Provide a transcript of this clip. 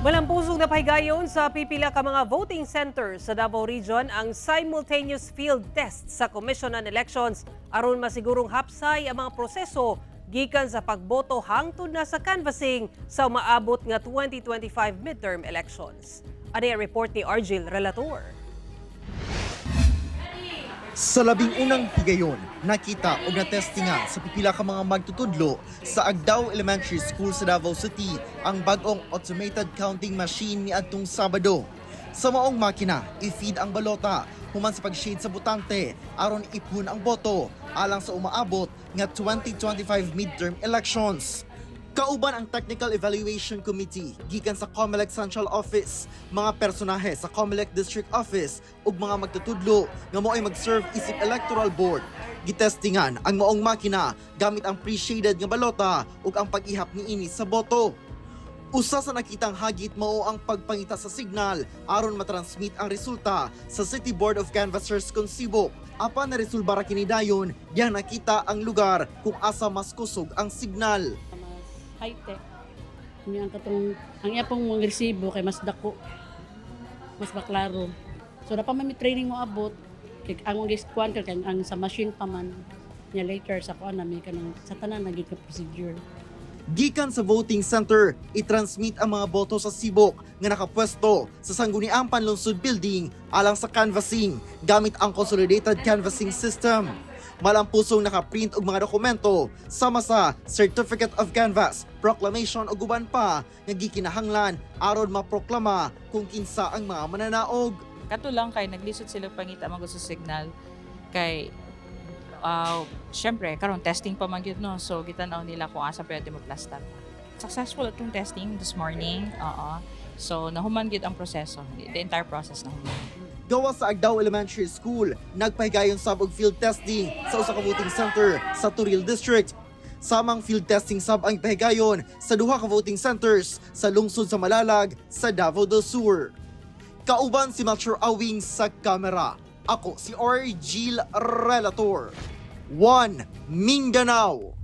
Malampusong napahigayon sa pipila ka mga voting centers sa Davao Region ang simultaneous field test sa Commission on Elections aron masigurong hapsay ang mga proseso gikan sa pagboto hangtod na sa canvassing sa umaabot nga 2025 midterm elections. Ano ang report ni Argil Relator? Sa labing-unang higayon, nakita o natestingan sa pipila ka mga magtutudlo sa Agdao Elementary School sa Davao City ang bagong automated counting machine niadtong Sabado. Sa maong makina, i-feed ang balota human sa pag-shade sa butante aron ipun ang boto alang sa umaabot nga 2025 midterm elections. Kauban ang Technical Evaluation Committee gikan sa COMELEC Central Office, mga personahe sa COMELEC District Office ug mga magtutudlo nga mo'y mag-serve isip Electoral Board. Gitestingan ang maong makina gamit ang pre-shaded nga balota ug ang pag-ihap niini sa boto. Usa sa nakitang hagit mao ang pagpangita sa signal aron matransmit ang resulta sa City Board of Canvassers kon Cebu. Apan na resolba ra kini dayon, diyan nakita ang lugar kung asa mas kusog ang signal. High-tech. Ang iya pong mga resibo kay mas dako, mas maklaro. So dapat may training mo abot, kay ang mga kuan kay ang sa machine pa man niya later sa kuan na may kanang sa tanan naging procedure. Gikan sa voting center, i-transmit ang mga boto sa sibok nga nakapwesto sa Sangguniang Panlungsod Building alang sa canvassing gamit ang Consolidated Canvassing System. Malampusong nakaprint og mga dokumento sama sa Certificate of Canvass, Proclamation o guban pa nga gikinahanglan aron maproklama kung kinsa ang mga mananaog. Kato lang kay naglisod sila pangita mga sa signal kay syempre karon testing pa man gyud no, so gitanaw nila kung asa pwede magplastar. Successful itong testing this morning. So nahuman gyud ang proseso, the entire process nahuman. Gawa sa Agdao Elementary School, nagpahigayon sab og field testing sa usa ka voting center sa Turil District. Samang field testing sab ang pahigayon sa duha ka voting centers sa lungsod sa Malalag sa Davao del Sur. Kauban si Metro Awing sa kamera. Ako si Argil Relator. 1 Mindanao.